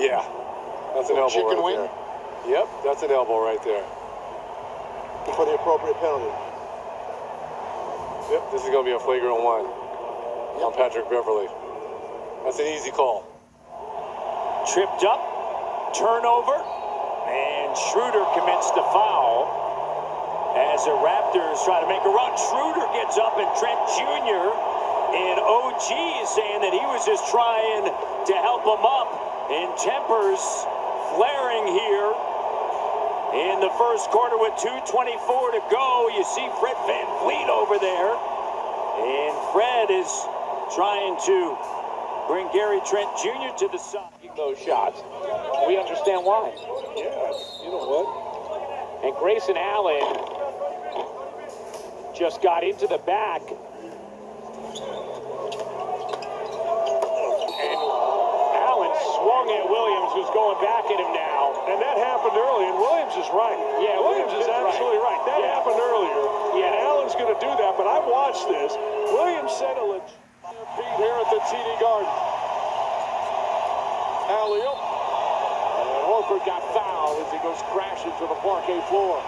Yeah, that's an elbow chicken right wing? there. Yep, that's an elbow right there. For the appropriate penalty. Yep, this is going to be a flagrant one on Patrick Beverly. That's an easy call. Tripped up, turnover, and Schroeder commits the foul as the Raptors try to make a run. Schroeder gets up, and Trent Jr. and OG is saying that he was just trying to help him up, and tempers flaring here in the first quarter with 2:24 to go. You see Fred VanVleet over there, and Fred is trying to bring Gary Trent Jr. to the side. Those shots. We understand why. Yeah, you know what? And Grayson Allen just got into the back. And Allen swung at Williams, who's going back at him now. And that happened early, and Williams is right. Yeah, Williams is absolutely right. That happened earlier. Yeah. And Allen's going to do that, but I've watched this. Williams set a legit feet here at the TD Garden. Alley-oop. And Horford got fouled as he goes crashing to the parquet floor.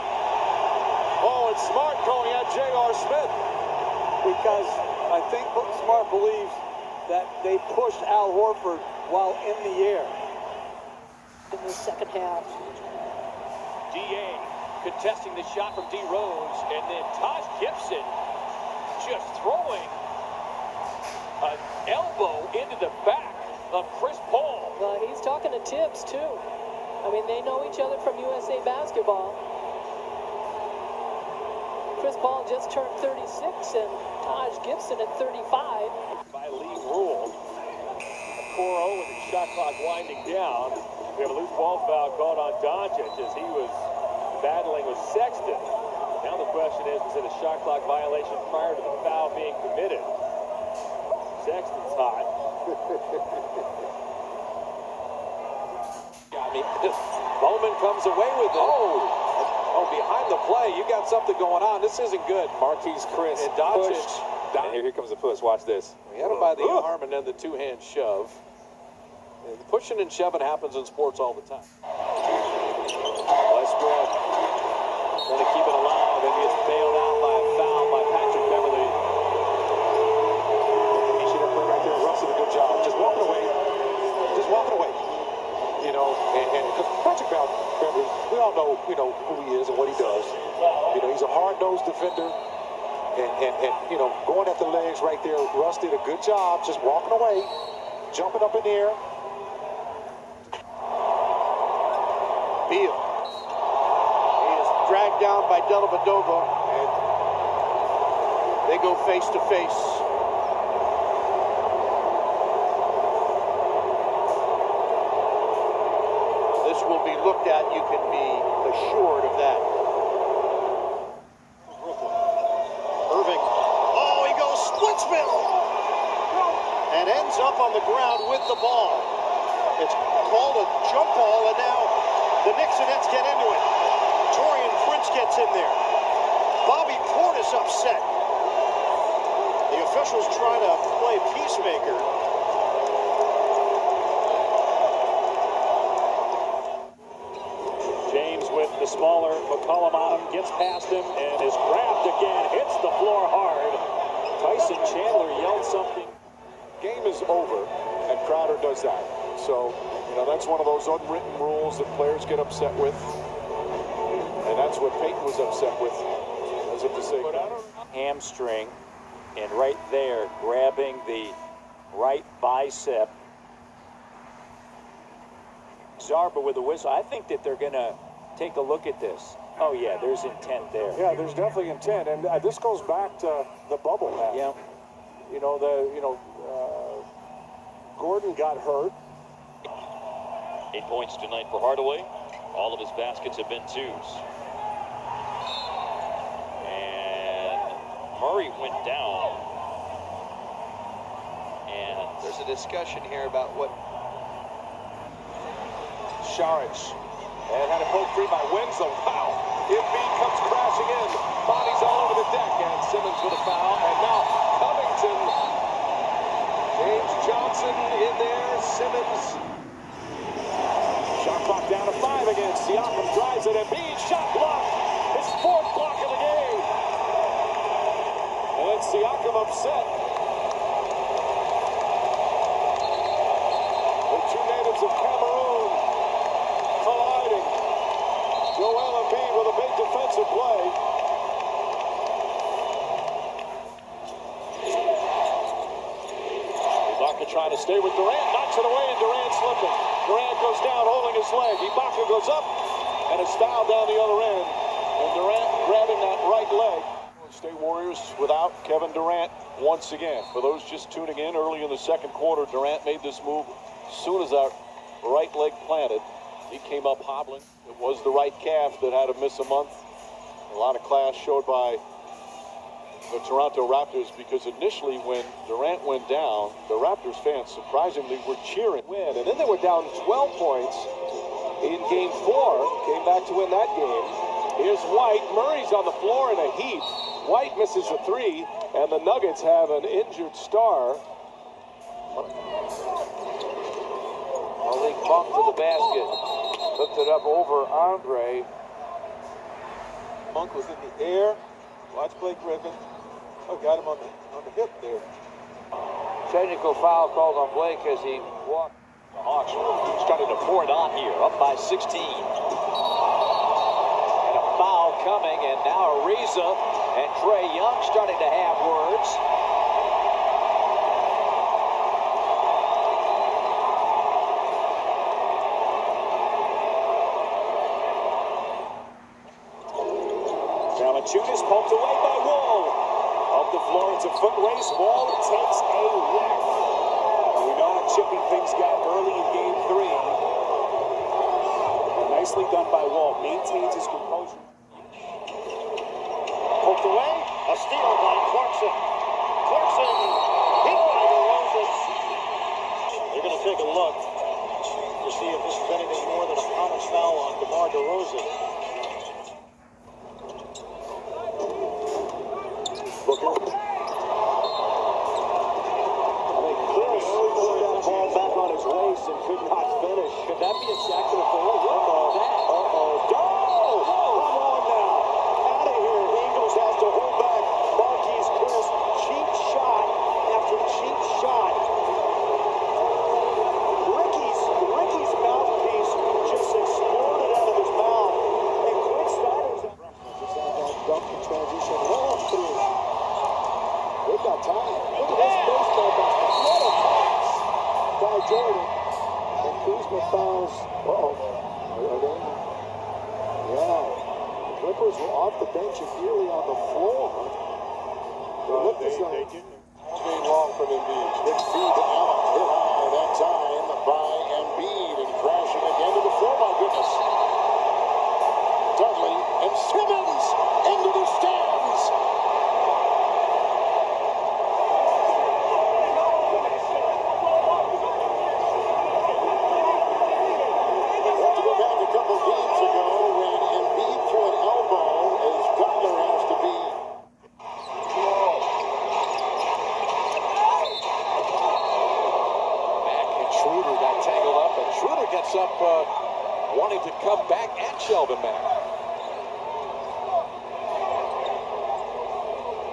Oh, it's Smart going at J.R. Smith. Because I think Smart believes that they pushed Al Horford while in the air. In the second half. D.A. contesting the shot from D. Rose, and then Taj Gibson just throwing an elbow into the back of Chris Paul. He's talking to Tibbs, too. I mean, they know each other from USA Basketball. Chris Paul just turned 36, and Taj Gibson at 35. By league rule. Coro with the shot clock winding down. We have a loose ball foul called on Doncic as he was battling with Sexton. Now the question is it a shot clock violation prior to the foul being committed? Sexton's hot. Bowman comes away with it. Oh, behind the play, you got something going on. This isn't good. Marquise Chris And Doncic. pushed. And here comes the push. Watch this. He had him by the arm and then the two-hand shove. And pushing and shoving happens in sports all the time. Westbrook trying to keep it alive and gets bailed out by a foul by Patrick Beverly. He should have played right there. Russ did a good job. Just walking away. Just walking away. You know, and because Patrick Beverly, we all know, who he is and what he does. He's a hard-nosed defender. And going at the legs right there, Russ did a good job just walking away, jumping up in the air. Beal. He is dragged down by Dellavedova, and they go face to face. This will be looked at, you can be assured of that. Irving. Oh, he goes splitsville! And ends up on the ground with the ball. It's called a jump ball, and now the Knicks-inettes get into it. Torian Prince gets in there. Bobby Portis upset. The officials try to play peacemaker. James with the smaller McCollum on him, gets past him and is grabbed again, hits the floor hard. Tyson Chandler yelled something. Game is over, and Crowder does that. So, that's one of those unwritten rules that players get upset with. And that's what Peyton was upset with, as if to say, but I don't know. Hamstring, and right there, grabbing the right bicep. Zarba with a whistle. I think that they're going to take a look at this. Oh, yeah, there's intent there. Yeah, there's definitely intent, and this goes back to the bubble match. Yeah. Gordon got hurt. 8 points tonight for Hardaway. All of his baskets have been twos. And Murray went down. And There's a discussion here about what Saric. And had a poke free by Winslow. Wow. Embiid comes crashing in. Bodies all over the deck. And Simmons with a foul. And now Covington. James Johnson in there. Simmons. clock down to 5 again. Siakam drives it. Embiid shot blocked. His 4th block of the game. And Siakam upset. The two natives of Cameroon colliding. Joel Embiid with a big defensive play. Ibaka trying to stay with Durant, knocks it away, and Durant slipping. Durant goes down holding his leg. Ibaka goes up, and it's fouled down the other end. And Durant grabbing that right leg. State Warriors without Kevin Durant once again. For those just tuning in, early in the second quarter, Durant made this move as soon as our right leg planted. He came up hobbling. It was the right calf that had to miss a month. A lot of class showed by the Toronto Raptors, because initially when Durant went down, the Raptors fans surprisingly were cheering. And then they were down 12 points in game 4. Came back to win that game. Here's White. Murray's on the floor in a heap. White misses a 3, and the Nuggets have an injured star. Malik Monk to the basket. Hooked it up over Andre. Monk was in the air. Watch Blake Griffin. Oh, got him on the hip there. Technical foul called on Blake as he walked. The Hawks started to pour it on here, up by 16. And a foul coming, and now Ariza and Trae Young starting to have words. Valanciunas poked away by Wall. Up the floor, it's a foot race. Wall takes a whack. We know how chippy things got early in game 3. But nicely done by Wall. Maintains his composure. Poked away. A steal by Clarkson. Clarkson hit by DeRozan. They're going to take a look to see if this is anything more than a common foul on DeMar DeRozan. Booker. And could not finish. Could that be a Jackson of four? What about that? Come on now. Out of here. Eagles has to hold back. Marquise Chris. Cheap shot after cheap shot. Ricky's mouthpiece just exploded out of his mouth. And Quinn Snyder's just had that dunk in transition. Long through. They've got time. Look at this baseball basket. What a pass by Jordan. And Kuzma fouls. Uh-oh. Are they? Yeah. The Clippers were off the bench and nearly on the floor. They didn't. All game long from Embiid. Big feed to Allen. Hit high that time by Embiid and crashing again to the floor. My goodness. Dudley and Simmons into the stands. Up wanting to come back at Sheldon Mack.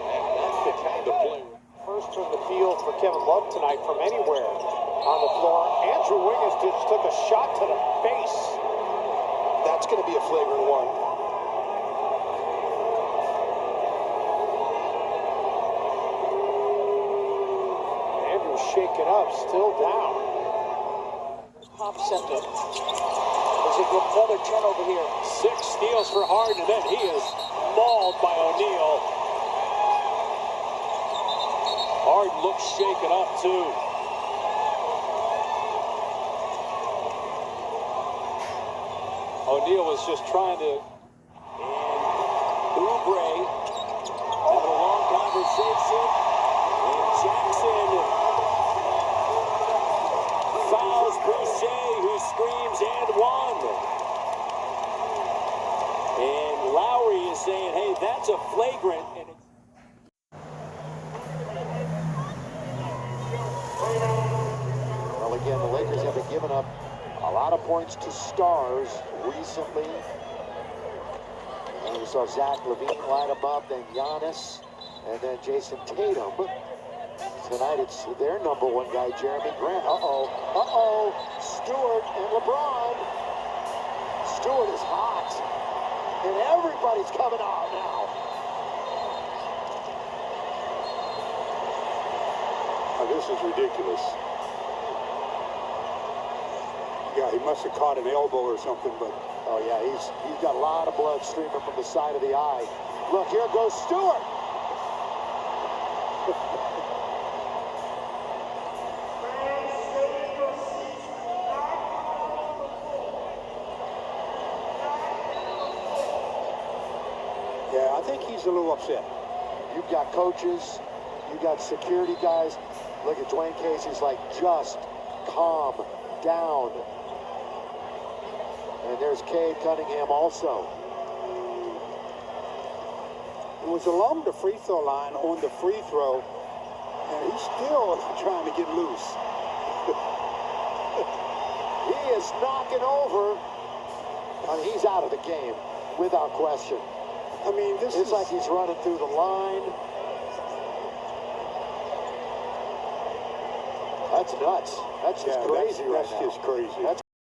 And that's the kind of play. First from the field for Kevin Love tonight from anywhere on the floor. Andrew Wiggins just took a shot to the face. That's going to be a flagrant one. Andrew shaken up, still down. Top center. There's another turnover here. 6 steals for Harden, and then he is mauled by O'Neal. Harden looks shaken up, too. O'Neal was just trying to... And Oubre having a long conversation. And Jackson fouls Boucher, who screams and one. And Lowry is saying, hey, that's a flagrant. And Well, again, the Lakers haven't given up A lot of points to stars recently. And we saw Zach LaVine light him up, then Giannis, and then Jason Tatum. Tonight it's their number one guy, Jeremy Grant. Stewart and LeBron. Stewart is hot. And everybody's coming out now. This is ridiculous. Yeah, he must have caught an elbow or something, but... Oh, yeah, he's got a lot of blood streaming from the side of the eye. Look, here goes Stewart. Yeah, I think he's a little upset. You've got coaches, you've got security guys. Look at Dwayne Casey's like, just calm down. And there's Cade Cunningham also. It was along the free throw line on the free throw, and he's still trying to get loose. He is knocking over. I mean, he's out of the game, without question. I mean, this it's is like he's running through the line. That's nuts. That's just crazy right now. That's just crazy. That's